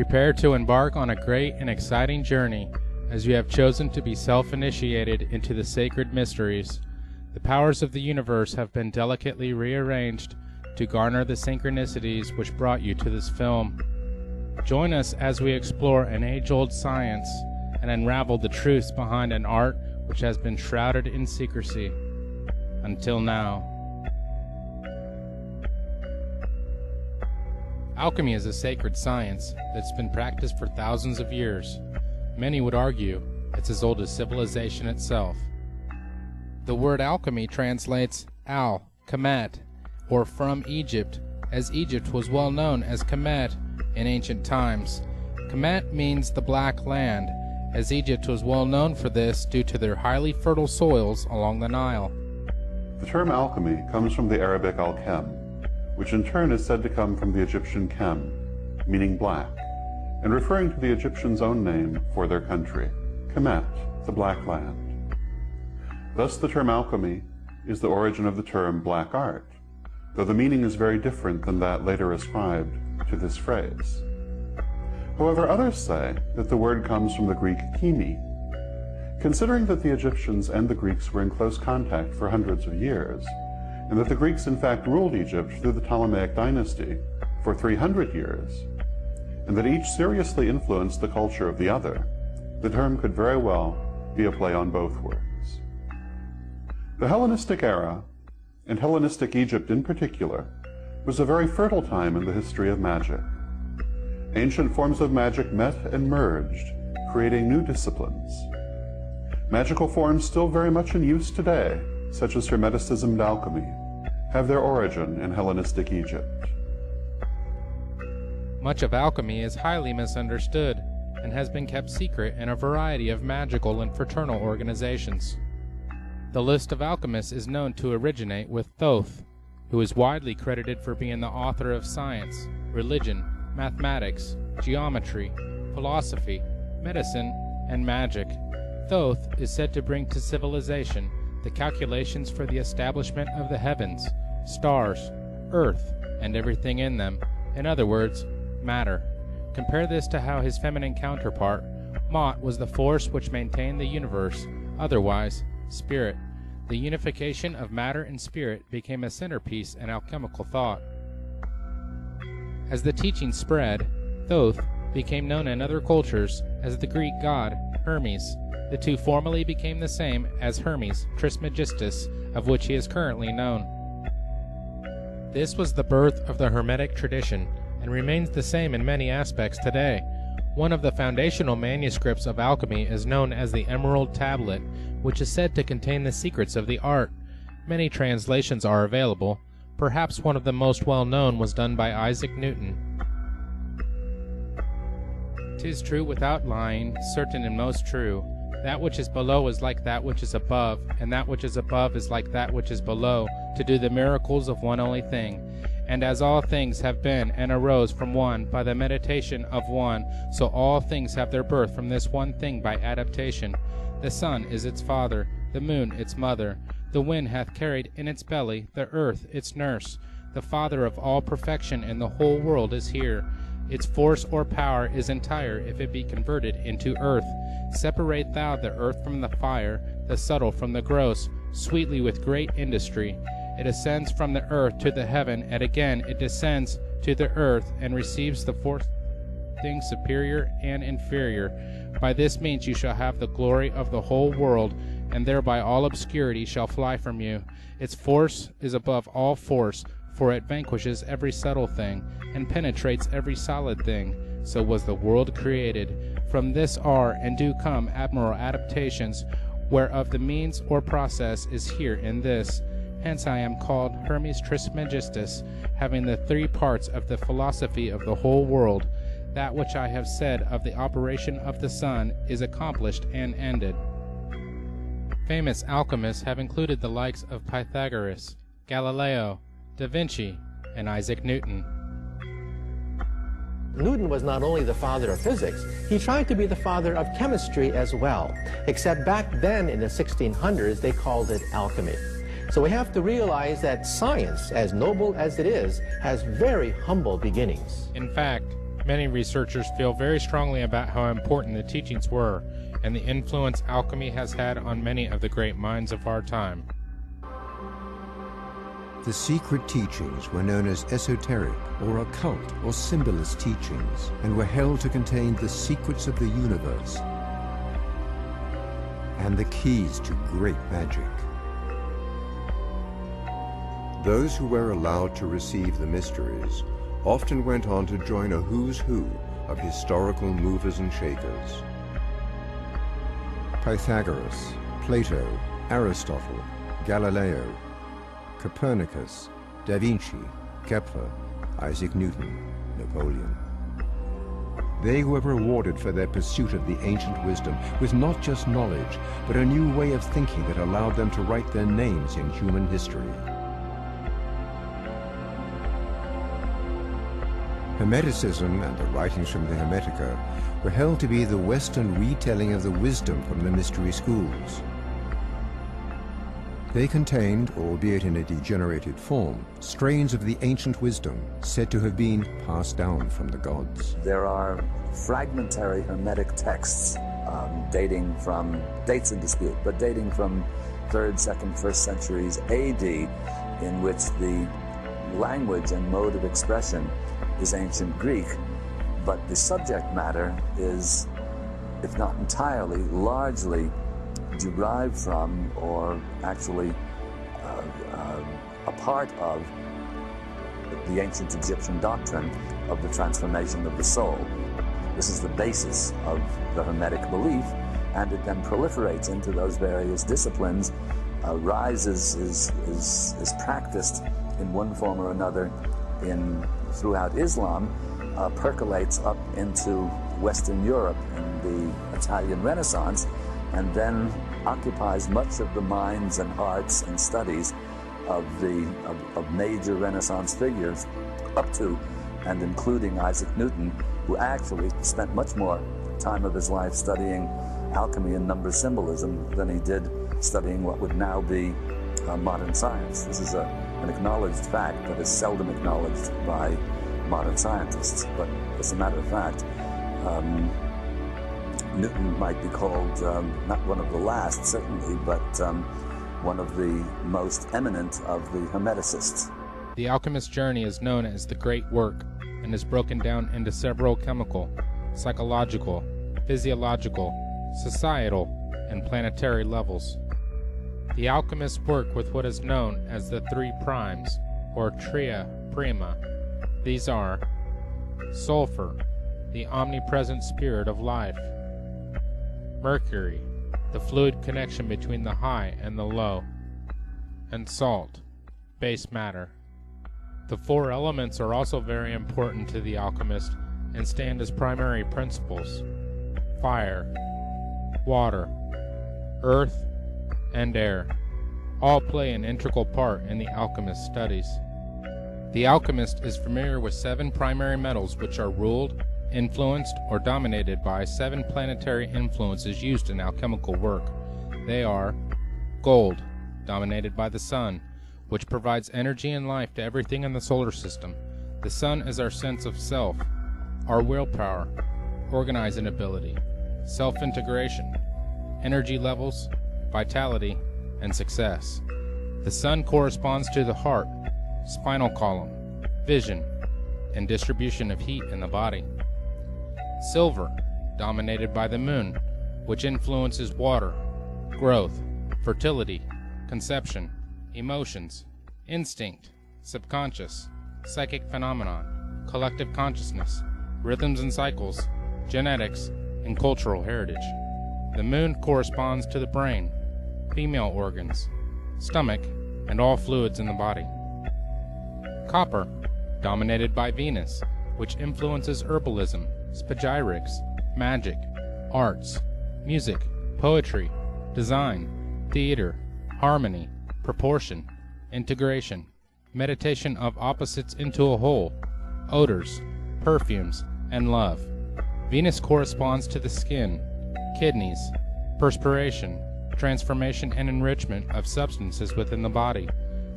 Prepare to embark on a great and exciting journey, as you have chosen to be self-initiated into the sacred mysteries. The powers of the universe have been delicately rearranged to garner the synchronicities which brought you to this film. Join us as we explore an age-old science and unravel the truths behind an art which has been shrouded in secrecy. Until now. Alchemy is a sacred science that's been practiced for thousands of years. Many would argue it's as old as civilization itself. The word alchemy translates al, Kemet, or from Egypt, as Egypt was well known as Kemet in ancient times. Kemet means the black land, as Egypt was well known for this due to their highly fertile soils along the Nile. The term alchemy comes from the Arabic al-chem, which in turn is said to come from the Egyptian chem, meaning black, and referring to the Egyptians' own name for their country, Kemet, the black land. Thus the term alchemy is the origin of the term black art, though the meaning is very different than that later ascribed to this phrase. However, others say that the word comes from the Greek chemi. Considering that the Egyptians and the Greeks were in close contact for hundreds of years, and that the Greeks in fact ruled Egypt through the Ptolemaic dynasty for 300 years, and that each seriously influenced the culture of the other, the term could very well be a play on both words. The Hellenistic era, and Hellenistic Egypt in particular, was a very fertile time in the history of magic. Ancient forms of magic met and merged, creating new disciplines. Magical forms still very much in use today, such as Hermeticism and alchemy, have their origin in Hellenistic Egypt. Much of alchemy is highly misunderstood and has been kept secret in a variety of magical and fraternal organizations. The list of alchemists is known to originate with Thoth, who is widely credited for being the author of science, religion, mathematics, geometry, philosophy, medicine, and magic. Thoth is said to bring to civilization the calculations for the establishment of the heavens, stars, earth, and everything in them. In other words, matter. Compare this to how his feminine counterpart, Mot, was the force which maintained the universe, otherwise, spirit. The unification of matter and spirit became a centerpiece in alchemical thought. As the teaching spread, Thoth became known in other cultures as the Greek god Hermes. The two formally became the same as Hermes Trismegistus, of which he is currently known. This was the birth of the Hermetic tradition, and remains the same in many aspects today. One of the foundational manuscripts of alchemy is known as the Emerald Tablet, which is said to contain the secrets of the art. Many translations are available. Perhaps one of the most well-known was done by Isaac Newton. "'Tis true without lying, certain and most true. That which is below is like that which is above, and that which is above is like that which is below, to do the miracles of one only thing. And as all things have been and arose from one by the meditation of one, so all things have their birth from this one thing by adaptation. The sun is its father, the moon its mother. The wind hath carried in its belly, the earth its nurse. The father of all perfection in the whole world is here. Its force or power is entire if it be converted into earth. Separate thou the earth from the fire, the subtle from the gross, sweetly with great industry. It ascends from the earth to the heaven, and again it descends to the earth, and receives the fourth things superior and inferior. By this means you shall have the glory of the whole world, and thereby all obscurity shall fly from you. Its force is above all force, for it vanquishes every subtle thing, and penetrates every solid thing. So was the world created. From this are and do come admirable adaptations, whereof the means or process is here in this. Hence I am called Hermes Trismegistus, having the three parts of the philosophy of the whole world. That which I have said of the operation of the sun is accomplished and ended." Famous alchemists have included the likes of Pythagoras, Galileo, Da Vinci, and Isaac Newton. Newton was not only the father of physics, he tried to be the father of chemistry as well. Except back then in the 1600s, they called it alchemy. So we have to realize that science, as noble as it is, has very humble beginnings. In fact, Many researchers feel very strongly about how important the teachings were and the influence alchemy has had on many of the great minds of our time. The secret teachings were known as esoteric or occult or symbolist teachings and were held to contain the secrets of the universe and the keys to great magic. Those who were allowed to receive the mysteries often went on to join a who's who of historical movers and shakers. Pythagoras, Plato, Aristotle, Galileo, Copernicus, Da Vinci, Kepler, Isaac Newton, Napoleon. They were rewarded for their pursuit of the ancient wisdom with not just knowledge, but a new way of thinking that allowed them to write their names in human history. Hermeticism and the writings from the Hermetica were held to be the Western retelling of the wisdom from the mystery schools. They contained, albeit in a degenerated form, strains of the ancient wisdom said to have been passed down from the gods. There are fragmentary Hermetic texts dating from, dates in dispute, but dating from 3rd, 2nd, 1st centuries AD, in which the language and mode of expression is ancient Greek, but the subject matter is, if not entirely, largely derived from, or actually a part of, the ancient Egyptian doctrine of the transformation of the soul. This is the basis of the Hermetic belief, and it then proliferates into those various disciplines, is practiced in one form or another throughout Islam, percolates up into Western Europe in the Italian Renaissance, and then occupies much of the minds and hearts and studies of major Renaissance figures, up to and including Isaac Newton, who actually spent much more time of his life studying alchemy and number symbolism than he did studying what would now be modern science. This is an acknowledged fact that is seldom acknowledged by modern scientists, but as a matter of fact, Newton might be called not one of the last, certainly, but one of the most eminent of the Hermeticists. The alchemist's journey is known as the Great Work and is broken down into several chemical, psychological, physiological, societal, and planetary levels. The alchemists work with what is known as the 3 primes, or tria prima. These are sulfur, the omnipresent spirit of life; mercury, the fluid connection between the high and the low; and salt, base matter. The 4 elements are also very important to the alchemist and stand as primary principles: fire, water, earth, and air. All play an integral part in the alchemist's studies. The alchemist is familiar with 7 primary metals which are ruled, influenced, or dominated by 7 planetary influences used in alchemical work. They are gold, dominated by the sun, which provides energy and life to everything in the solar system. The sun is our sense of self, our willpower, organizing ability, self-integration, energy levels, vitality, and success. The sun corresponds to the heart, spinal column, vision, and distribution of heat in the body. Silver, dominated by the moon, which influences water, growth, fertility, conception, emotions, instinct, subconscious, psychic phenomenon, collective consciousness, rhythms and cycles, genetics, and cultural heritage. The moon corresponds to the brain, female organs, stomach, and all fluids in the body. Copper, dominated by Venus, which influences herbalism, spagyrics, magic, arts, music, poetry, design, theater, harmony, proportion, integration, meditation of opposites into a whole, odors, perfumes, and love. Venus corresponds to the skin, kidneys, perspiration, transformation and enrichment of substances within the body,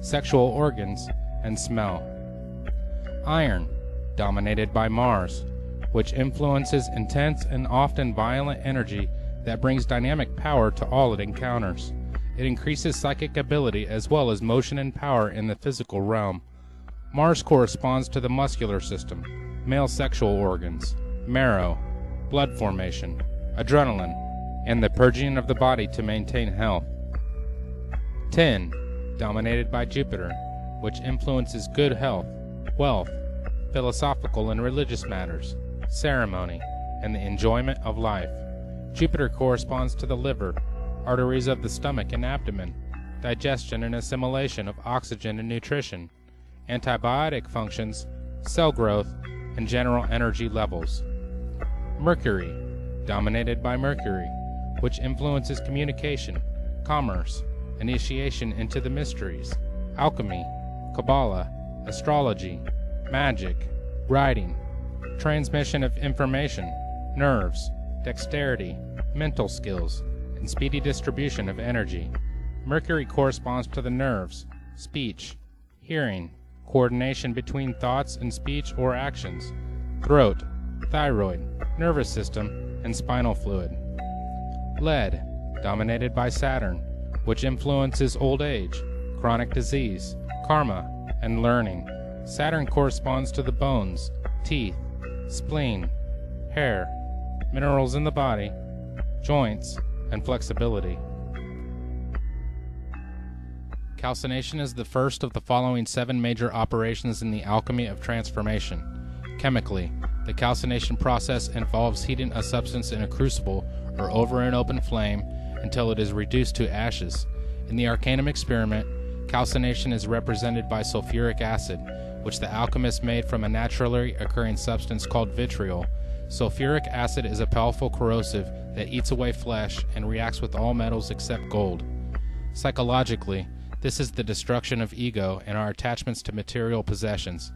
sexual organs, and smell. Iron, dominated by Mars, which influences intense and often violent energy that brings dynamic power to all it encounters. It increases psychic ability as well as motion and power in the physical realm. Mars corresponds to the muscular system, male sexual organs, marrow, blood formation, adrenaline, and the purging of the body to maintain health. 10. Dominated by Jupiter, which influences good health, wealth, philosophical and religious matters, ceremony, and the enjoyment of life. Jupiter corresponds to the liver, arteries of the stomach and abdomen, digestion and assimilation of oxygen and nutrition, antibiotic functions, cell growth, and general energy levels. Mercury, dominated by Mercury, which influences communication, commerce, initiation into the mysteries, alchemy, Kabbalah, astrology, magic, writing, transmission of information, nerves, dexterity, mental skills, and speedy distribution of energy. Mercury corresponds to the nerves, speech, hearing, coordination between thoughts and speech or actions, throat, thyroid, nervous system, and spinal fluid. Lead, dominated by Saturn, which influences old age, chronic disease, karma, and learning. Saturn corresponds to the bones, teeth, spleen, hair, minerals in the body, joints, and flexibility. Calcination is the first of the following 7 major operations in the alchemy of transformation. Chemically, the calcination process involves heating a substance in a crucible or over an open flame until it is reduced to ashes. In the Arcanum experiment, calcination is represented by sulfuric acid, which the alchemist made from a naturally occurring substance called vitriol. Sulfuric acid is a powerful corrosive that eats away flesh and reacts with all metals except gold. Psychologically, this is the destruction of ego and our attachments to material possessions.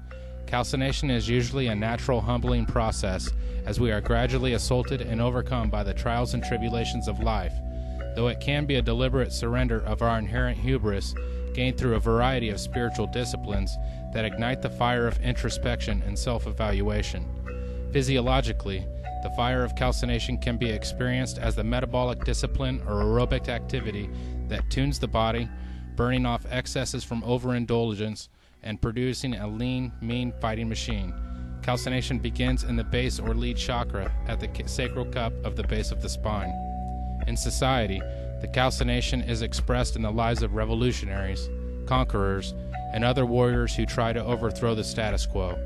Calcination is usually a natural humbling process, as we are gradually assaulted and overcome by the trials and tribulations of life, though it can be a deliberate surrender of our inherent hubris gained through a variety of spiritual disciplines that ignite the fire of introspection and self-evaluation. Physiologically, the fire of calcination can be experienced as the metabolic discipline or aerobic activity that tunes the body, burning off excesses from overindulgence and producing a lean, mean fighting machine. Calcination begins in the base or lead chakra at the sacral cup of the base of the spine. In society, the calcination is expressed in the lives of revolutionaries, conquerors, and other warriors who try to overthrow the status quo.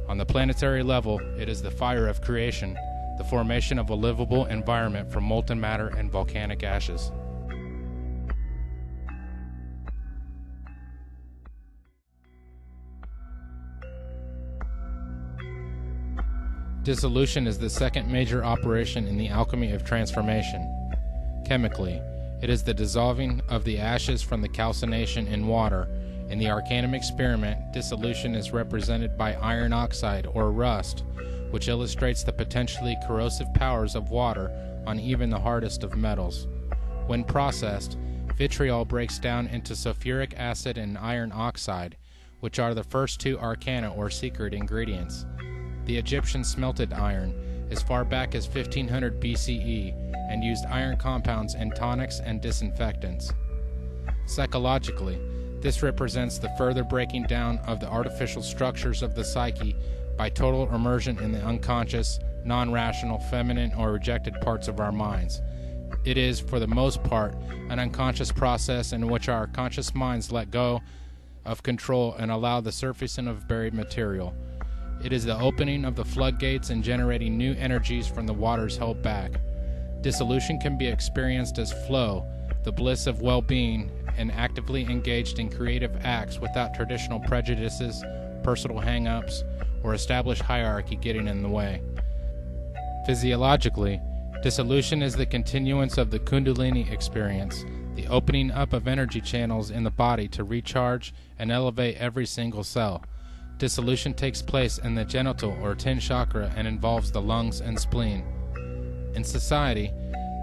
On the planetary level, it is the fire of creation, the formation of a livable environment from molten matter and volcanic ashes. Dissolution is the second major operation in the alchemy of transformation. Chemically, it is the dissolving of the ashes from the calcination in water. In the Arcanum experiment, dissolution is represented by iron oxide or rust, which illustrates the potentially corrosive powers of water on even the hardest of metals. When processed, vitriol breaks down into sulfuric acid and iron oxide, which are the first 2 arcana or secret ingredients. The Egyptians smelted iron as far back as 1500 BCE and used iron compounds in tonics and disinfectants. Psychologically, this represents the further breaking down of the artificial structures of the psyche by total immersion in the unconscious, non-rational, feminine, or rejected parts of our minds. It is, for the most part, an unconscious process in which our conscious minds let go of control and allow the surfacing of buried material. It is the opening of the floodgates and generating new energies from the waters held back. Dissolution can be experienced as flow, the bliss of well-being, and actively engaged in creative acts without traditional prejudices, personal hang-ups, or established hierarchy getting in the way. Physiologically, dissolution is the continuance of the Kundalini experience, the opening up of energy channels in the body to recharge and elevate every single cell. Dissolution takes place in the genital or 10 chakra and involves the lungs and spleen. In society,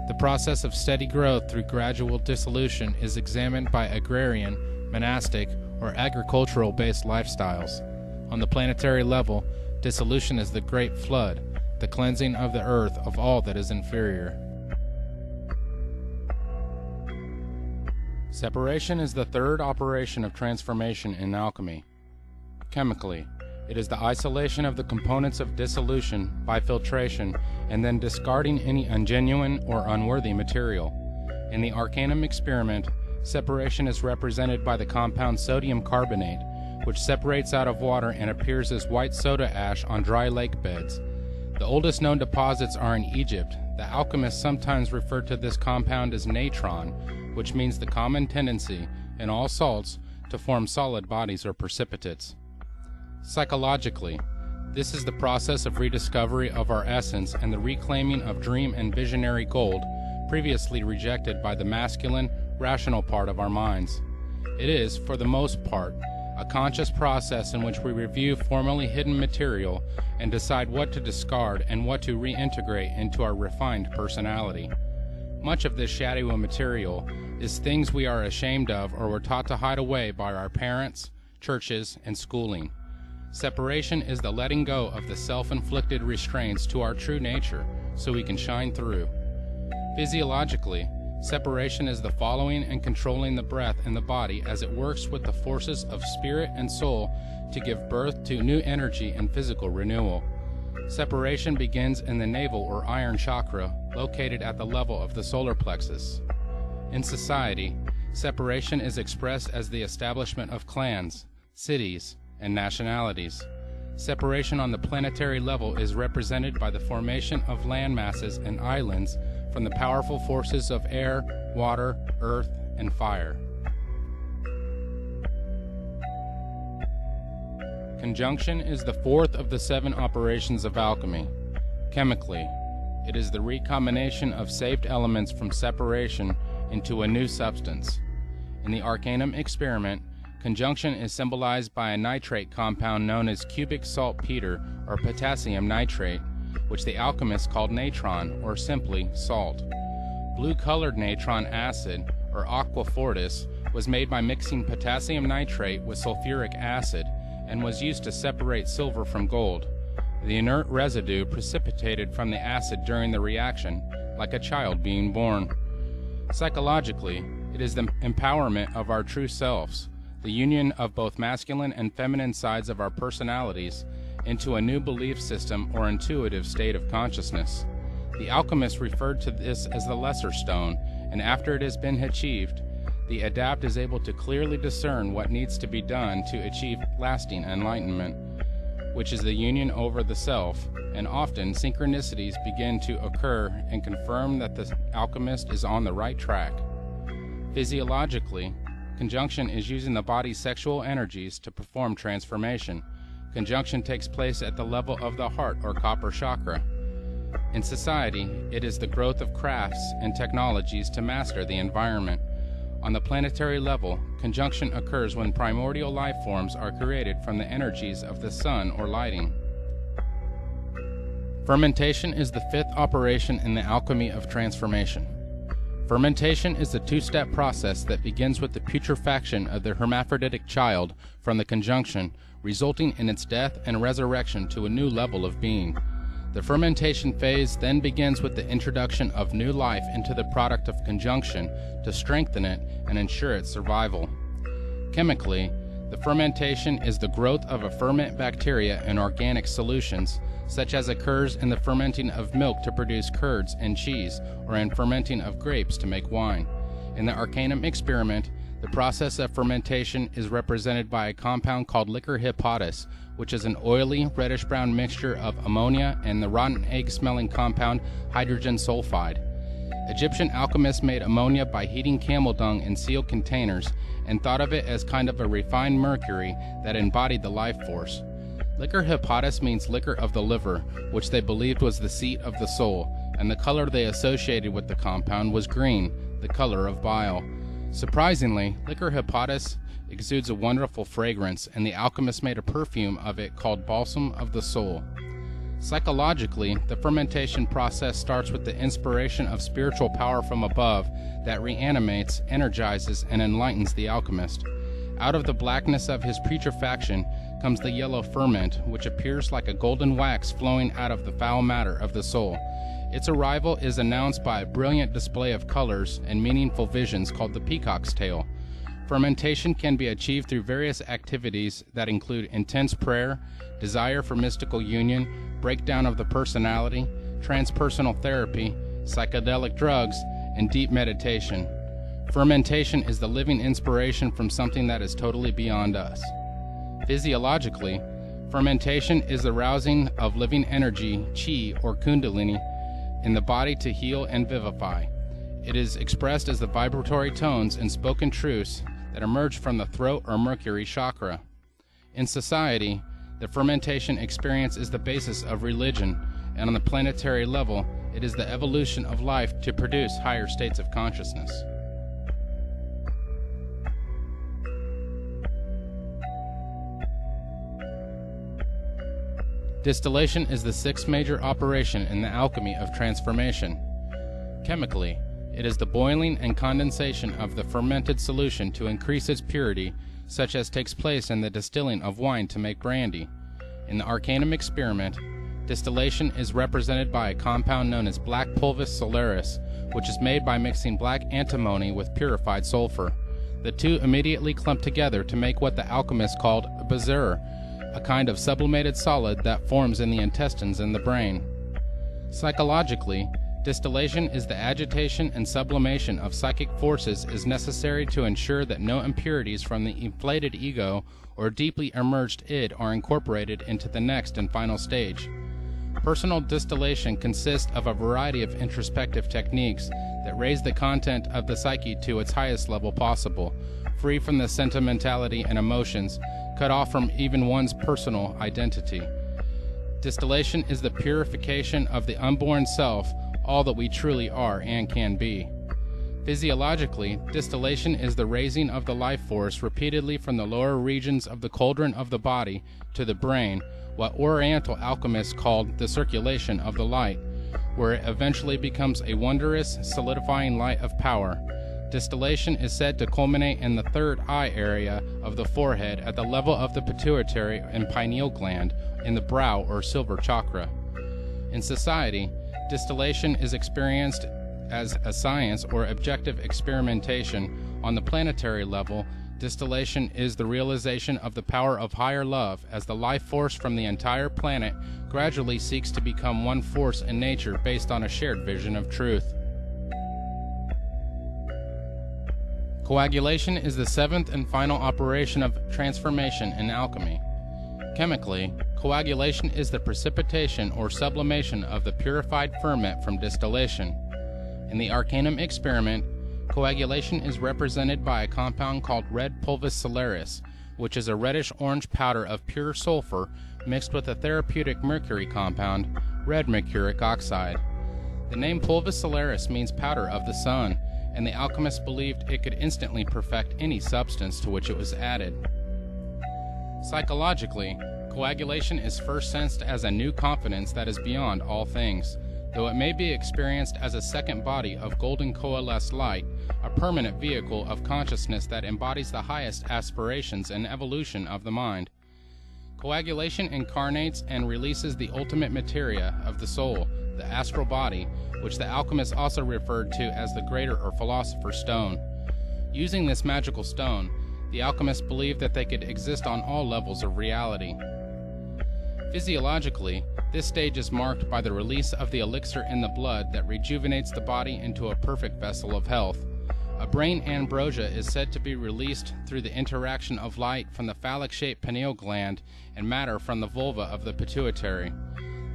the process of steady growth through gradual dissolution is examined by agrarian, monastic, or agricultural-based lifestyles. On the planetary level, dissolution is the great flood, the cleansing of the earth of all that is inferior. Separation is the third operation of transformation in alchemy. Chemically, it is the isolation of the components of dissolution by filtration and then discarding any ungenuine or unworthy material. In the Arcanum experiment, separation is represented by the compound sodium carbonate, which separates out of water and appears as white soda ash on dry lake beds. The oldest known deposits are in Egypt. The alchemists sometimes refer to this compound as natron, which means the common tendency in all salts to form solid bodies or precipitates. Psychologically, this is the process of rediscovery of our essence and the reclaiming of dream and visionary gold previously rejected by the masculine, rational part of our minds. It is, for the most part, a conscious process in which we review formerly hidden material and decide what to discard and what to reintegrate into our refined personality. Much of this shadowy material is things we are ashamed of or were taught to hide away by our parents, churches, and schooling. Separation is the letting go of the self-inflicted restraints to our true nature so we can shine through. Physiologically, separation is the following and controlling the breath in the body as it works with the forces of spirit and soul to give birth to new energy and physical renewal. Separation begins in the navel or iron chakra, located at the level of the solar plexus. In society, separation is expressed as the establishment of clans, cities, and nationalities. Separation on the planetary level is represented by the formation of land masses and islands from the powerful forces of air, water, earth, and fire. Conjunction is the fourth of the 7 operations of alchemy. Chemically, it is the recombination of saved elements from separation into a new substance. In the Arcanum experiment, conjunction is symbolized by a nitrate compound known as cubic saltpeter or potassium nitrate, which the alchemists called natron, or simply salt. Blue-colored natron acid, or aqua fortis, was made by mixing potassium nitrate with sulfuric acid and was used to separate silver from gold. The inert residue precipitated from the acid during the reaction, like a child being born. Psychologically, it is the empowerment of our true selves, the union of both masculine and feminine sides of our personalities into a new belief system or intuitive state of consciousness. The alchemists referred to this as the lesser stone, and after it has been achieved, the adept is able to clearly discern what needs to be done to achieve lasting enlightenment, which is the union over the self, and often synchronicities begin to occur and confirm that the alchemist is on the right track. Physiologically, conjunction is using the body's sexual energies to perform transformation. Conjunction takes place at the level of the heart or copper chakra. In society, it is the growth of crafts and technologies to master the environment. On the planetary level, conjunction occurs when primordial life forms are created from the energies of the sun or lighting. Fermentation is the 5th operation in the alchemy of transformation. Fermentation is the 2-step process that begins with the putrefaction of the hermaphroditic child from the conjunction, resulting in its death and resurrection to a new level of being. The fermentation phase then begins with the introduction of new life into the product of conjunction to strengthen it and ensure its survival. Chemically, the fermentation is the growth of a ferment bacteria in organic solutions, such as occurs in the fermenting of milk to produce curds and cheese, or in fermenting of grapes to make wine. In the Arcanum experiment, the process of fermentation is represented by a compound called liquor hepatis, which is an oily, reddish-brown mixture of ammonia and the rotten egg-smelling compound hydrogen sulfide. Egyptian alchemists made ammonia by heating camel dung in sealed containers and thought of it as kind of a refined mercury that embodied the life force. Liquor hepatis means liquor of the liver, which they believed was the seat of the soul, and the color they associated with the compound was green, the color of bile. Surprisingly, liquor hepatis exudes a wonderful fragrance, and the alchemists made a perfume of it called balsam of the soul. Psychologically, the fermentation process starts with the inspiration of spiritual power from above that reanimates, energizes, and enlightens the alchemist. Out of the blackness of his putrefaction comes the yellow ferment, which appears like a golden wax flowing out of the foul matter of the soul. Its arrival is announced by a brilliant display of colors and meaningful visions called the peacock's tail. Fermentation can be achieved through various activities that include intense prayer, desire for mystical union, breakdown of the personality, transpersonal therapy, psychedelic drugs, and deep meditation. Fermentation is the living inspiration from something that is totally beyond us. Physiologically, fermentation is the rousing of living energy, chi or kundalini, in the body to heal and vivify. It is expressed as the vibratory tones and spoken truths that emerge from the throat or Mercury chakra. In society, the fermentation experience is the basis of religion, and on the planetary level, it is the evolution of life to produce higher states of consciousness. Distillation is the sixth major operation in the alchemy of transformation. Chemically, it is the boiling and condensation of the fermented solution to increase its purity, such as takes place in the distilling of wine to make brandy. In the Arcanum experiment, distillation is represented by a compound known as black pulvis solaris, which is made by mixing black antimony with purified sulfur. The two immediately clump together to make what the alchemists called a bezoar, a kind of sublimated solid that forms in the intestines and the brain. Psychologically, distillation is the agitation and sublimation of psychic forces is necessary to ensure that no impurities from the inflated ego or deeply emerged id are incorporated into the next and final stage. Personal distillation consists of a variety of introspective techniques that raise the content of the psyche to its highest level possible, free from the sentimentality and emotions, cut off from even one's personal identity. Distillation is the purification of the unborn self, all that we truly are and can be. Physiologically, distillation is the raising of the life force repeatedly from the lower regions of the cauldron of the body to the brain, what Oriental alchemists called the circulation of the light, where it eventually becomes a wondrous, solidifying light of power. Distillation is said to culminate in the third eye area of the forehead at the level of the pituitary and pineal gland in the brow or silver chakra. In society, distillation is experienced as a science or objective experimentation. On the planetary level, distillation is the realization of the power of higher love as the life force from the entire planet gradually seeks to become one force in nature based on a shared vision of truth. Coagulation is the seventh and final operation of transformation in alchemy. Chemically, coagulation is the precipitation or sublimation of the purified ferment from distillation. In the Arcanum experiment, coagulation is represented by a compound called red pulvis solaris, which is a reddish-orange powder of pure sulfur mixed with a therapeutic mercury compound, red mercuric oxide. The name pulvis solaris means powder of the sun, and the alchemists believed it could instantly perfect any substance to which it was added. Psychologically, coagulation is first sensed as a new confidence that is beyond all things, though it may be experienced as a second body of golden coalesced light, a permanent vehicle of consciousness that embodies the highest aspirations and evolution of the mind. Coagulation incarnates and releases the ultimate materia of the soul, the astral body, which the alchemists also referred to as the greater or philosopher's stone. Using this magical stone, the alchemists believed that they could exist on all levels of reality. Physiologically, this stage is marked by the release of the elixir in the blood that rejuvenates the body into a perfect vessel of health. A brain ambrosia is said to be released through the interaction of light from the phallic-shaped pineal gland and matter from the vulva of the pituitary.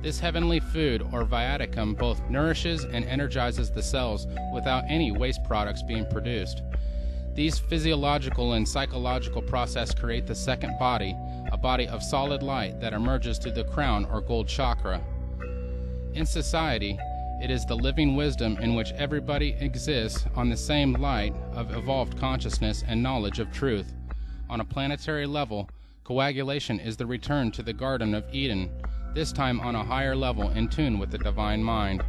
This heavenly food, or viaticum, both nourishes and energizes the cells without any waste products being produced. These physiological and psychological processes create the second body, a body of solid light that emerges through the crown or gold chakra. In society, it is the living wisdom in which everybody exists on the same light of evolved consciousness and knowledge of truth. On a planetary level, coagulation is the return to the Garden of Eden, this time on a higher level in tune with the divine mind.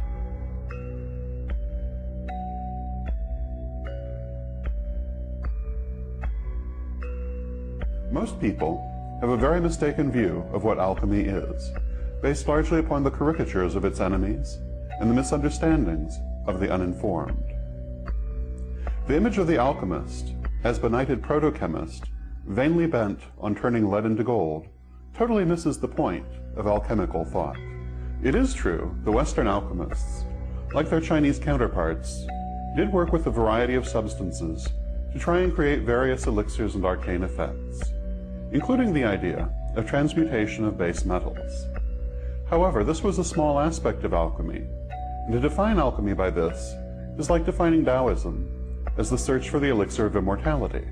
Most people have a very mistaken view of what alchemy is, based largely upon the caricatures of its enemies and the misunderstandings of the uninformed. The image of the alchemist, as benighted proto-chemist, vainly bent on turning lead into gold, totally misses the point of alchemical thought. It is true the Western alchemists, like their Chinese counterparts, did work with a variety of substances to try and create various elixirs and arcane effects, including the idea of transmutation of base metals. However, this was a small aspect of alchemy, and to define alchemy by this is like defining Taoism as the search for the elixir of immortality.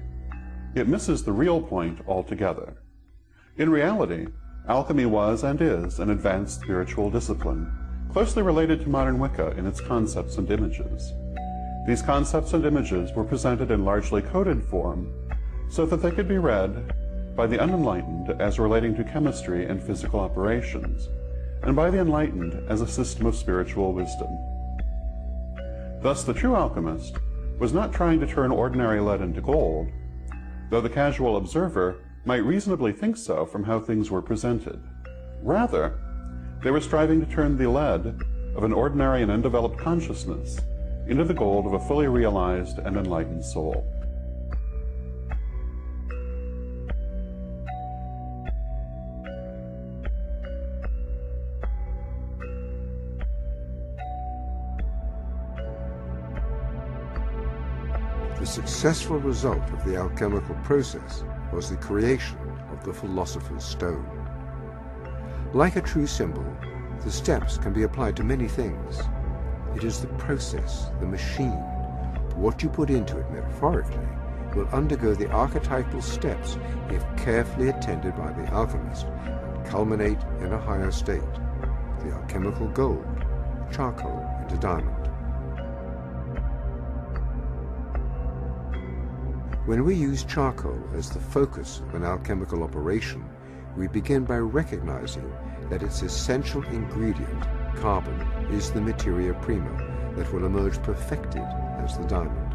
It misses the real point altogether. In reality, alchemy was and is an advanced spiritual discipline, closely related to modern Wicca in its concepts and images. These concepts and images were presented in largely coded form so that they could be read by the unenlightened as relating to chemistry and physical operations, and by the enlightened as a system of spiritual wisdom. Thus, the true alchemist was not trying to turn ordinary lead into gold, though the casual observer might reasonably think so from how things were presented. Rather, they were striving to turn the lead of an ordinary and undeveloped consciousness into the gold of a fully realized and enlightened soul. The successful result of the alchemical process was the creation of the philosopher's stone. Like a true symbol, the steps can be applied to many things. It is the process, the machine. What you put into it metaphorically will undergo the archetypal steps if carefully attended by the alchemist and culminate in a higher state, the alchemical gold, charcoal into diamond. When we use charcoal as the focus of an alchemical operation, we begin by recognizing that its essential ingredient, carbon, is the materia prima that will emerge perfected as the diamond.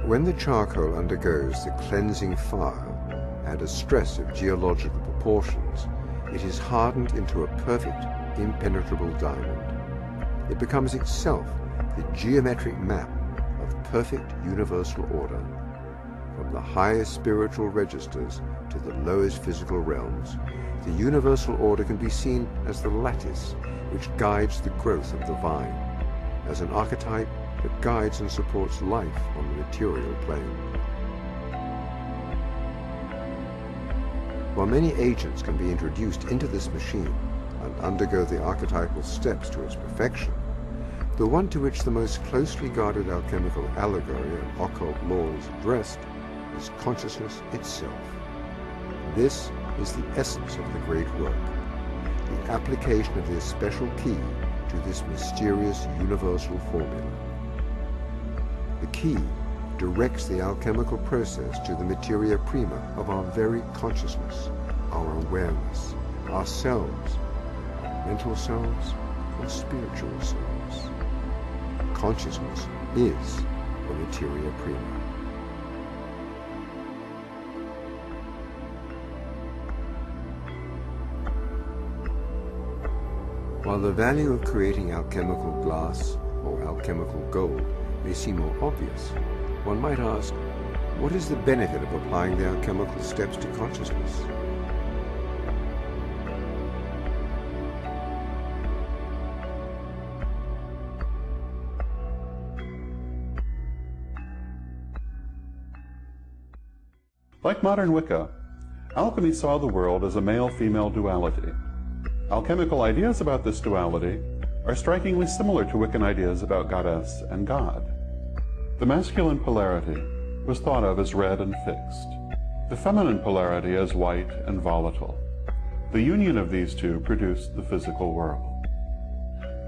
When the charcoal undergoes the cleansing fire and a stress of geological proportions, it is hardened into a perfect, impenetrable diamond. It becomes itself the geometric map of perfect universal order. From the highest spiritual registers to the lowest physical realms, the universal order can be seen as the lattice which guides the growth of the vine, as an archetype that guides and supports life on the material plane. While many agents can be introduced into this machine and undergo the archetypal steps to its perfection, the one to which the most closely guarded alchemical allegory and occult law is addressed is consciousness itself. This is the essence of the great work, the application of this special key to this mysterious universal formula. The key directs the alchemical process to the materia prima of our very consciousness, our awareness, ourselves, our mental selves, or spiritual selves. Consciousness is the materia prima. While the value of creating alchemical glass or alchemical gold may seem more obvious, one might ask, what is the benefit of applying the alchemical steps to consciousness? Like modern Wicca, alchemy saw the world as a male-female duality. Alchemical ideas about this duality are strikingly similar to Wiccan ideas about goddess and god. The masculine polarity was thought of as red and fixed, the feminine polarity as white and volatile. The union of these two produced the physical world.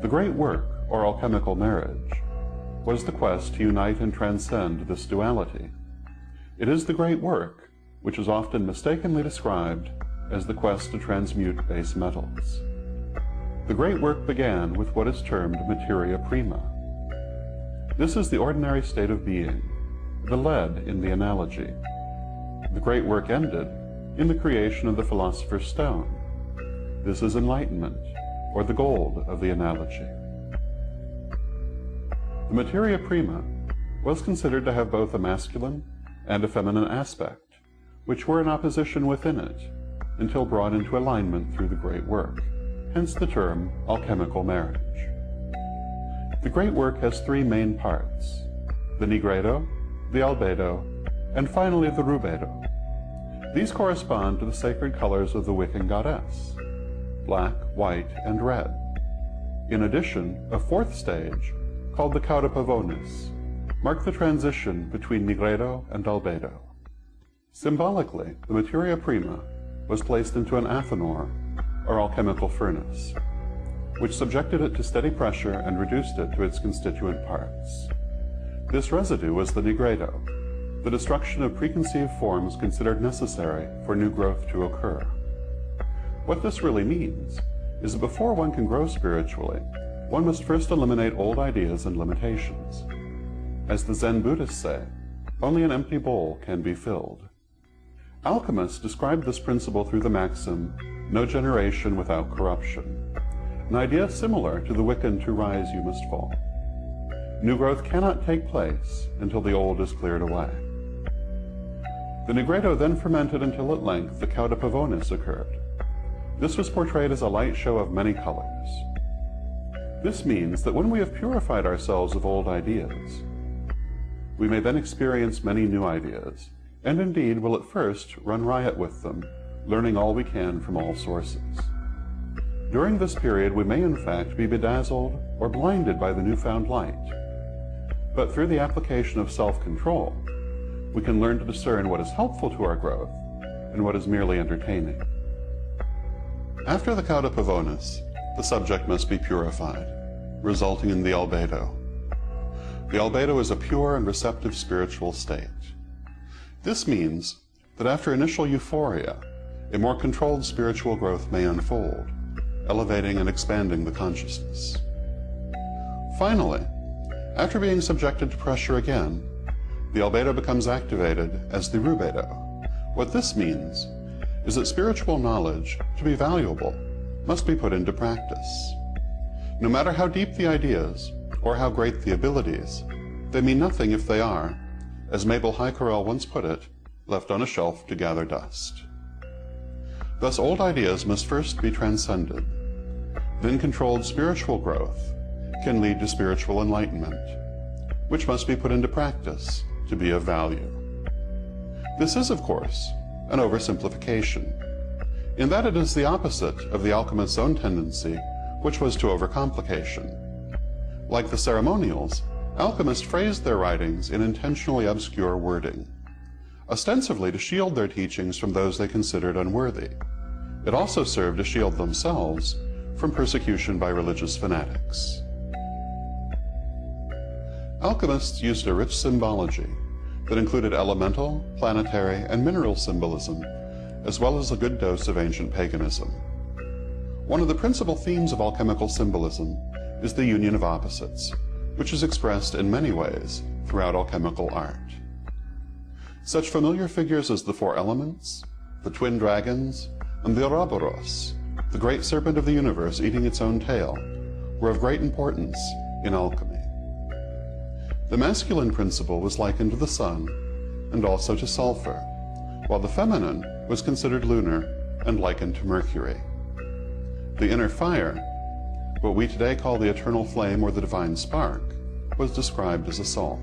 The great work, or alchemical marriage, was the quest to unite and transcend this duality. It is the great work which is often mistakenly described as the quest to transmute base metals. The great work began with what is termed materia prima. This is the ordinary state of being, the lead in the analogy. The great work ended in the creation of the philosopher's stone. This is enlightenment, or the gold of the analogy. The materia prima was considered to have both a masculine and a feminine aspect, which were in opposition within it, until brought into alignment through the great work, hence the term alchemical marriage. The great work has three main parts: the nigredo, the albedo, and finally the rubedo. These correspond to the sacred colors of the Wiccan goddess: black, white, and red. In addition, a fourth stage, called the cauda pavonis, marked the transition between nigredo and albedo. Symbolically, the materia prima was placed into an athanor, or alchemical furnace, which subjected it to steady pressure and reduced it to its constituent parts. This residue was the nigredo, the destruction of preconceived forms considered necessary for new growth to occur. What this really means is that before one can grow spiritually, one must first eliminate old ideas and limitations. As the Zen Buddhists say, only an empty bowl can be filled. Alchemists described this principle through the maxim, "No generation without corruption," an idea similar to the Wiccan "to rise you must fall." New growth cannot take place until the old is cleared away. The nigredo then fermented until at length the cauda pavonis occurred. This was portrayed as a light show of many colors. This means that when we have purified ourselves of old ideas, we may then experience many new ideas, and indeed will at first run riot with them, learning all we can from all sources. During this period, we may in fact be bedazzled or blinded by the newfound light. But through the application of self-control, we can learn to discern what is helpful to our growth and what is merely entertaining. After the cauda pavonis, the subject must be purified, resulting in the albedo. The albedo is a pure and receptive spiritual state. This means that after initial euphoria, a more controlled spiritual growth may unfold, elevating and expanding the consciousness. Finally, after being subjected to pressure again, the albedo becomes activated as the rubedo. What this means is that spiritual knowledge, to be valuable, must be put into practice. No matter how deep the ideas, or how great the abilities, they mean nothing if they are, as Mabel Heikerel once put it, left on a shelf to gather dust. Thus old ideas must first be transcended. Then controlled spiritual growth can lead to spiritual enlightenment, which must be put into practice to be of value. This is, of course, an oversimplification, in that it is the opposite of the alchemist's own tendency, which was to overcomplication. Like the ceremonials, alchemists phrased their writings in intentionally obscure wording, ostensibly to shield their teachings from those they considered unworthy. It also served to shield themselves from persecution by religious fanatics. Alchemists used a rich symbology that included elemental, planetary, and mineral symbolism, as well as a good dose of ancient paganism. One of the principal themes of alchemical symbolism is the union of opposites, which is expressed in many ways throughout alchemical art. Such familiar figures as the four elements, the twin dragons, and the Ouroboros, the great serpent of the universe eating its own tail, were of great importance in alchemy. The masculine principle was likened to the sun and also to sulfur, while the feminine was considered lunar and likened to Mercury. The inner fire, what we today call the eternal flame or the divine spark, was described as a salt.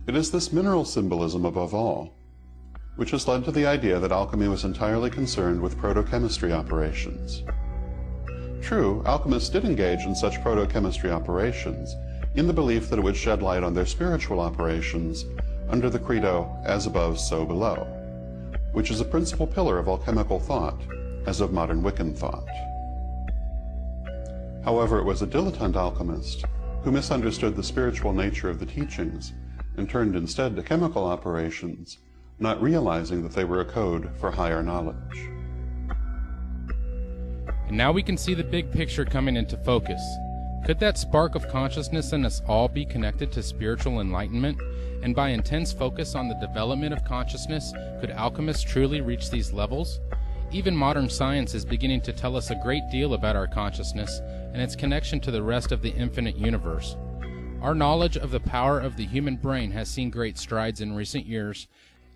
It is this mineral symbolism above all which has led to the idea that alchemy was entirely concerned with protochemistry operations. True, alchemists did engage in such protochemistry operations in the belief that it would shed light on their spiritual operations under the credo, as above, so below, which is a principal pillar of alchemical thought, as of modern Wiccan thought. However, it was a dilettante alchemist who misunderstood the spiritual nature of the teachings and turned instead to chemical operations, not realizing that they were a code for higher knowledge. And now we can see the big picture coming into focus. Could that spark of consciousness in us all be connected to spiritual enlightenment? And by intense focus on the development of consciousness, could alchemists truly reach these levels? Even modern science is beginning to tell us a great deal about our consciousness and its connection to the rest of the infinite universe. Our knowledge of the power of the human brain has seen great strides in recent years,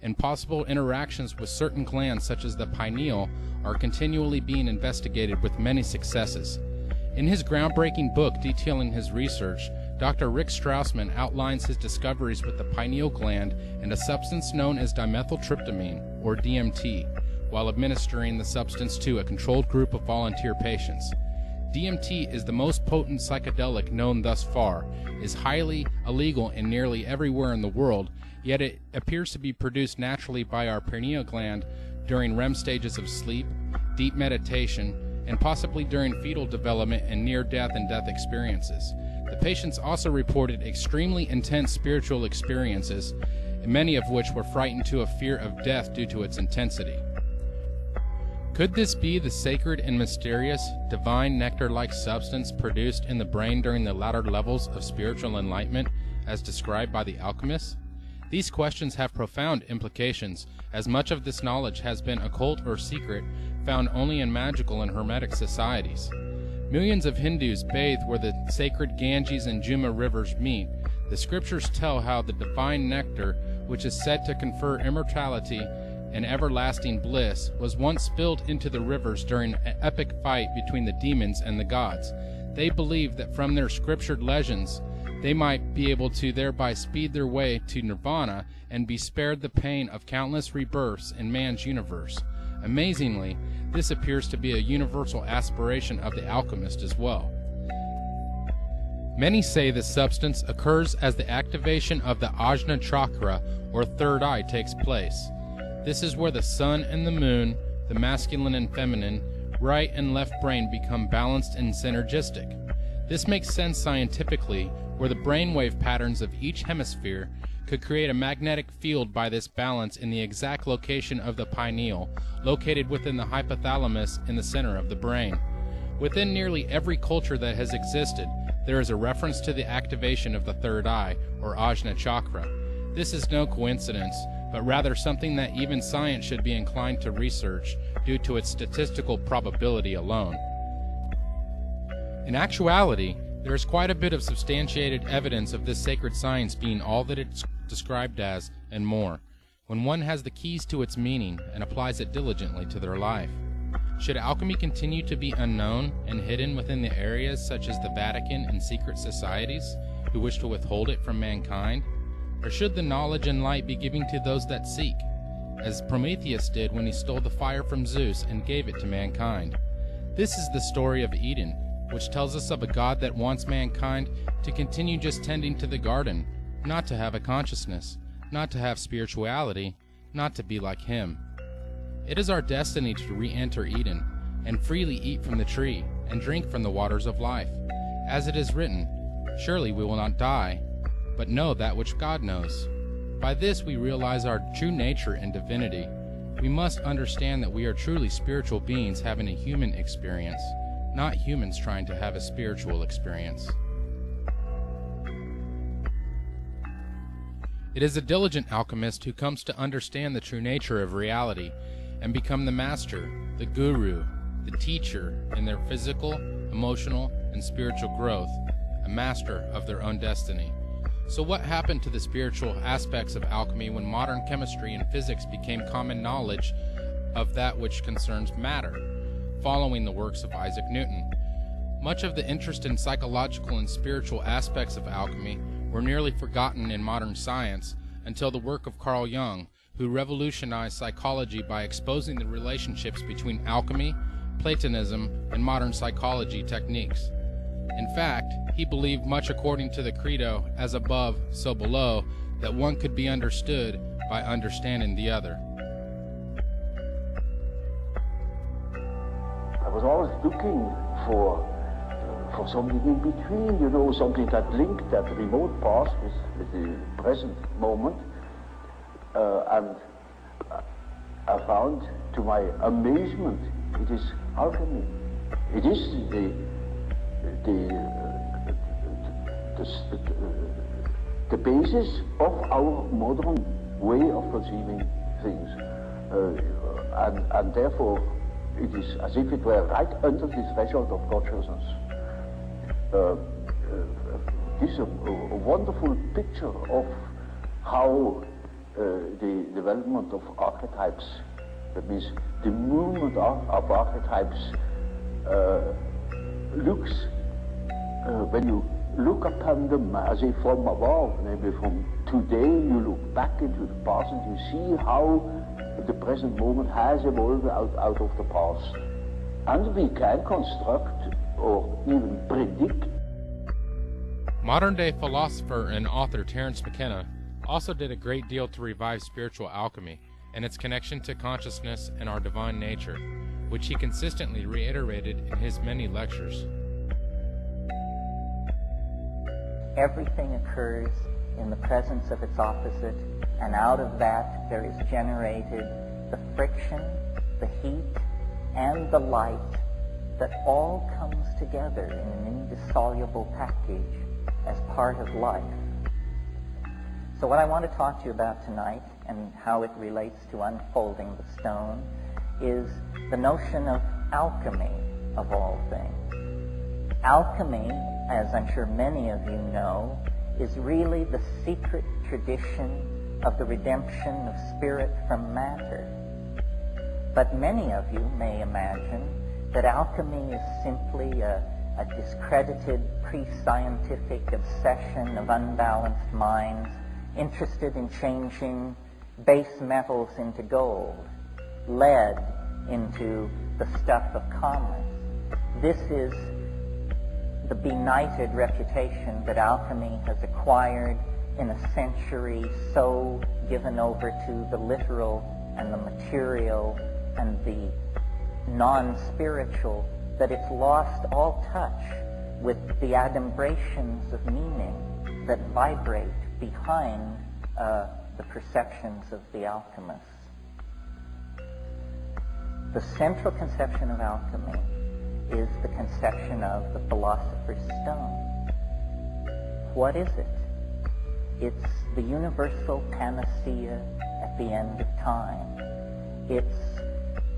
and possible interactions with certain glands such as the pineal are continually being investigated with many successes. In his groundbreaking book detailing his research, Dr. Rick Strassman outlines his discoveries with the pineal gland and a substance known as dimethyltryptamine, or DMT, while administering the substance to a controlled group of volunteer patients. DMT is the most potent psychedelic known thus far, is highly illegal in nearly everywhere in the world, yet it appears to be produced naturally by our pineal gland during REM stages of sleep, deep meditation, and possibly during fetal development and near-death and death experiences. The patients also reported extremely intense spiritual experiences, many of which were frightened to a fear of death due to its intensity. Could this be the sacred and mysterious, divine nectar-like substance produced in the brain during the latter levels of spiritual enlightenment, as described by the alchemists? These questions have profound implications, as much of this knowledge has been occult or secret, found only in magical and hermetic societies. Millions of Hindus bathe where the sacred Ganges and Juma rivers meet. The scriptures tell how the divine nectar, which is said to confer immortality and everlasting bliss, was once spilled into the rivers during an epic fight between the demons and the gods. They believed that from their scriptured legends, they might be able to thereby speed their way to nirvana and be spared the pain of countless rebirths in man's universe. Amazingly, this appears to be a universal aspiration of the alchemist as well. Many say this substance occurs as the activation of the Ajna chakra, or third eye, takes place. This is where the sun and the moon, the masculine and feminine, right and left brain become balanced and synergistic. This makes sense scientifically, where the brainwave patterns of each hemisphere could create a magnetic field by this balance in the exact location of the pineal, located within the hypothalamus in the center of the brain. Within nearly every culture that has existed, there is a reference to the activation of the third eye, or Ajna chakra. This is no coincidence, but rather something that even science should be inclined to research due to its statistical probability alone. In actuality, there is quite a bit of substantiated evidence of this sacred science being all that it's described as, and more, when one has the keys to its meaning and applies it diligently to their life. Should alchemy continue to be unknown and hidden within the areas such as the Vatican and secret societies who wish to withhold it from mankind? Or should the knowledge and light be given to those that seek, as Prometheus did when he stole the fire from Zeus and gave it to mankind? This is the story of Eden, which tells us of a God that wants mankind to continue just tending to the garden, not to have a consciousness, not to have spirituality, not to be like him. It is our destiny to re-enter Eden, and freely eat from the tree, and drink from the waters of life. As it is written, surely we will not die, but know that which God knows. By this we realize our true nature and divinity. We must understand that we are truly spiritual beings having a human experience, not humans trying to have a spiritual experience. It is a diligent alchemist who comes to understand the true nature of reality and become the master, the guru, the teacher in their physical, emotional, and spiritual growth, a master of their own destiny. So what happened to the spiritual aspects of alchemy when modern chemistry and physics became common knowledge of that which concerns matter, following the works of Isaac Newton? Much of the interest in psychological and spiritual aspects of alchemy were nearly forgotten in modern science until the work of Carl Jung, who revolutionized psychology by exposing the relationships between alchemy, Platonism, and modern psychology techniques. In fact, he believed, much according to the credo, as above, so below, that one could be understood by understanding the other. I was always looking for something in between, you know, something that linked that remote past with the present moment. And I found, to my amazement, it is alchemy. It is the the basis of our modern way of conceiving things. And therefore, it is as if it were right under the threshold of consciousness. This is a wonderful picture of how the development of archetypes, that means the movement of archetypes, looks when you look upon them as if from above, maybe from today you look back into the past and you see how the present moment has evolved out of the past. And we can construct or even predict. Modern-day philosopher and author Terence McKenna also did a great deal to revive spiritual alchemy and its connection to consciousness and our divine nature, which he consistently reiterated in his many lectures. Everything occurs in the presence of its opposite, and out of that there is generated the friction, the heat, and the light that all comes together in an indissoluble package as part of life. So what I want to talk to you about tonight, and how it relates to unfolding the stone, is the notion of alchemy, of all things. Alchemy, as I'm sure many of you know, is really the secret tradition of the redemption of spirit from matter. But many of you may imagine that alchemy is simply a discredited pre-scientific obsession of unbalanced minds interested in changing base metals into gold, lead into the stuff of commerce. This is the benighted reputation that alchemy has acquired in a century so given over to the literal and the material and the non-spiritual that it's lost all touch with the adumbrations of meaning that vibrate behind the perceptions of the alchemists. The central conception of alchemy is the conception of the philosopher's stone. What is it? It's the universal panacea at the end of time. It's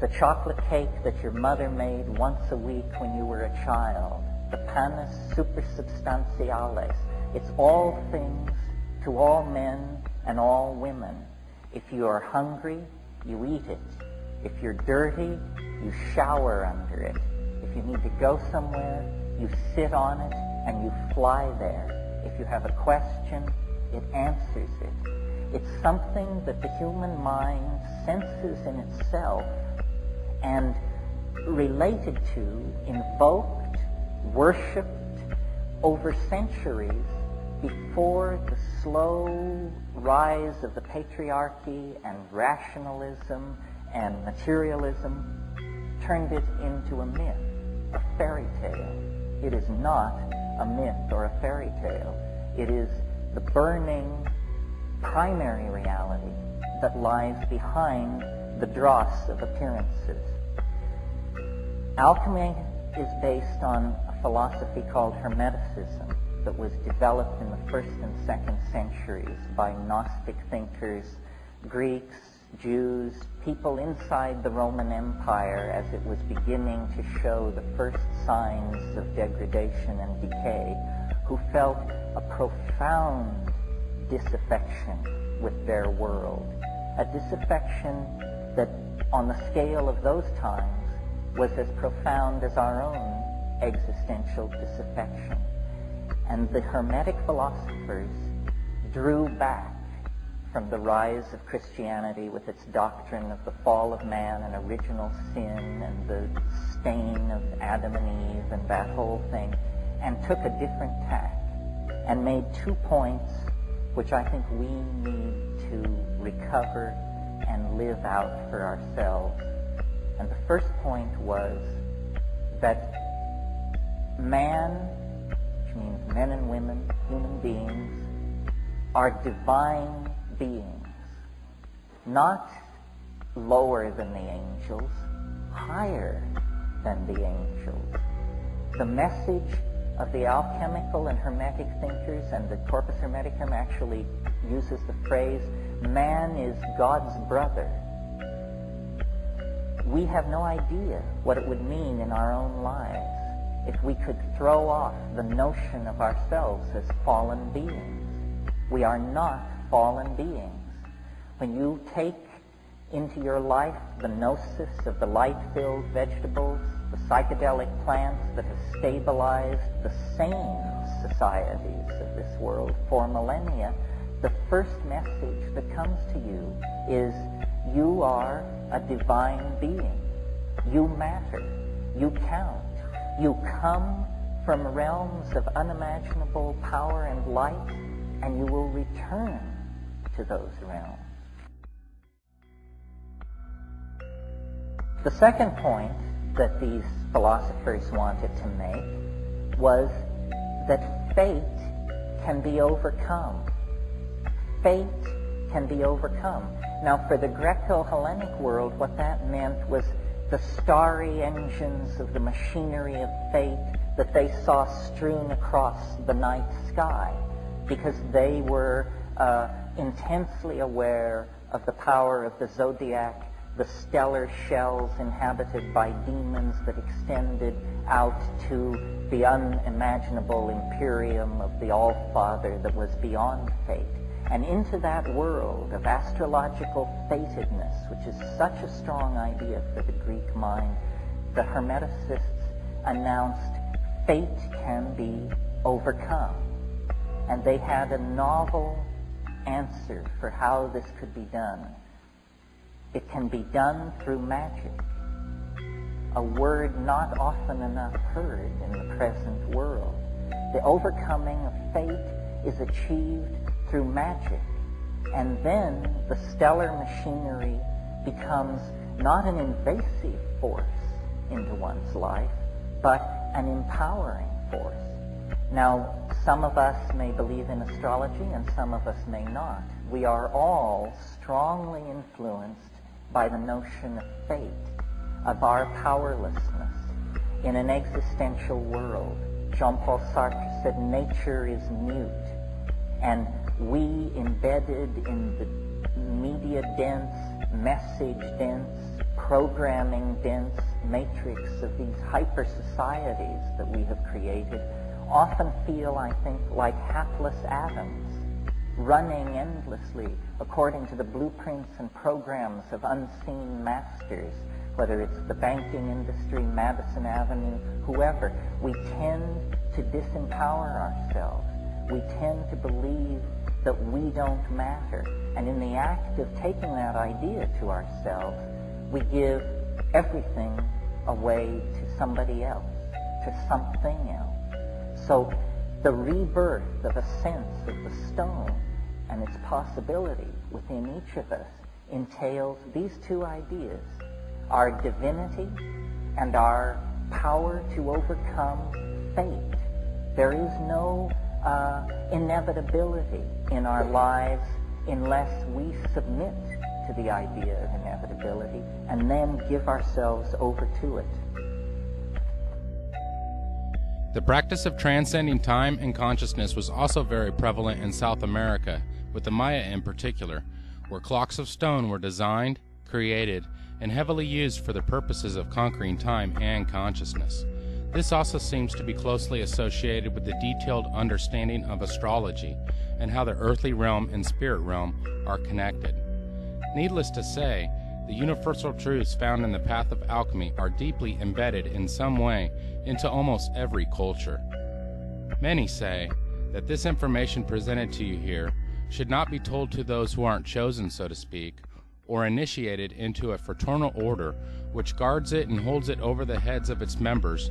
the chocolate cake that your mother made once a week when you were a child, the panis supersubstantialis. It's all things to all men and all women. If you are hungry, you eat it. If you're dirty, you shower under it. If you need to go somewhere, you sit on it and you fly there. If you have a question, it answers it. It's something that the human mind senses in itself and related to, invoked, worshipped over centuries before the slow rise of the patriarchy and rationalism and materialism turned it into a myth, a fairy tale. It is not a myth or a fairy tale. It is the burning primary reality that lies behind the dross of appearances. Alchemy is based on a philosophy called Hermeticism that was developed in the 1st and 2nd centuries by Gnostic thinkers, Greeks, Jews, people inside the Roman Empire as it was beginning to show the first signs of degradation and decay, who felt a profound disaffection with their world, a disaffection that on the scale of those times was as profound as our own existential disaffection. And the Hermetic philosophers drew back from the rise of Christianity with its doctrine of the fall of man and original sin and the stain of Adam and Eve and that whole thing, and took a different tack and made 2 points which I think we need to recover and live out for ourselves. And the first point was that man, which means men and women, human beings, are divine beings, not lower than the angels, higher than the angels. The message of the alchemical and hermetic thinkers, and the Corpus Hermeticum actually uses the phrase, man is God's brother. We have no idea what it would mean in our own lives if we could throw off the notion of ourselves as fallen beings. We are not fallen beings. When you take into your life the gnosis of the light-filled vegetables, the psychedelic plants that have stabilized the sane societies of this world for millennia, the first message that comes to you is you are a divine being. You matter. You count. You come from realms of unimaginable power and light, and you will return to those realms. The second point that these philosophers wanted to make was that fate can be overcome. Fate can be overcome. Now, for the Greco-Hellenic world, what that meant was the starry engines of the machinery of fate that they saw strewn across the night sky, because they were intensely aware of the power of the zodiac, the stellar shells inhabited by demons that extended out to the unimaginable imperium of the All-Father that was beyond fate. And into that world of astrological fatedness, which is such a strong idea for the Greek mind, the Hermeticists announced fate can be overcome. And they had a novel answer for how this could be done. It can be done through magic, a word not often enough heard in the present world. The overcoming of fate is achieved through magic, and then the stellar machinery becomes not an invasive force into one's life, but an empowering force. Now, some of us may believe in astrology and some of us may not. We are all strongly influenced by the notion of fate, of our powerlessness in an existential world. Jean-Paul Sartre said nature is mute, and we, embedded in the media-dense, message-dense, programming-dense matrix of these hyper-societies that we have created, often feel, I think, like hapless atoms, running endlessly according to the blueprints and programs of unseen masters, whether it's the banking industry, Madison Avenue, whoever. We tend to disempower ourselves. We tend to believe that we don't matter. And in the act of taking that idea to ourselves, we give everything away to somebody else, to something else. So the rebirth of a sense of the stone and its possibility within each of us entails these two ideas: our divinity and our power to overcome fate. There is no inevitability in our lives unless we submit to the idea of inevitability and then give ourselves over to it. The practice of transcending time and consciousness was also very prevalent in South America, with the Maya in particular, where clocks of stone were designed, created, and heavily used for the purposes of conquering time and consciousness. This also seems to be closely associated with the detailed understanding of astrology and how the earthly realm and spirit realm are connected. Needless to say, the universal truths found in the path of alchemy are deeply embedded in some way into almost every culture. Many say that this information presented to you here should not be told to those who aren't chosen, so to speak, or initiated into a fraternal order which guards it and holds it over the heads of its members,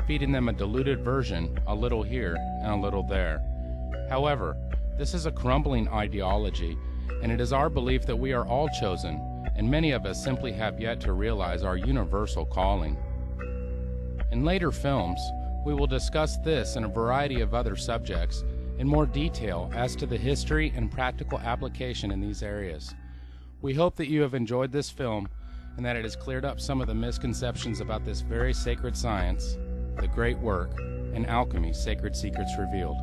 feeding them a diluted version, a little here and a little there. However, this is a crumbling ideology, and it is our belief that we are all chosen, and many of us simply have yet to realize our universal calling. In later films, we will discuss this and a variety of other subjects in more detail as to the history and practical application in these areas. We hope that you have enjoyed this film and that it has cleared up some of the misconceptions about this very sacred science, the great work and Alchemy, Sacred Secrets Revealed.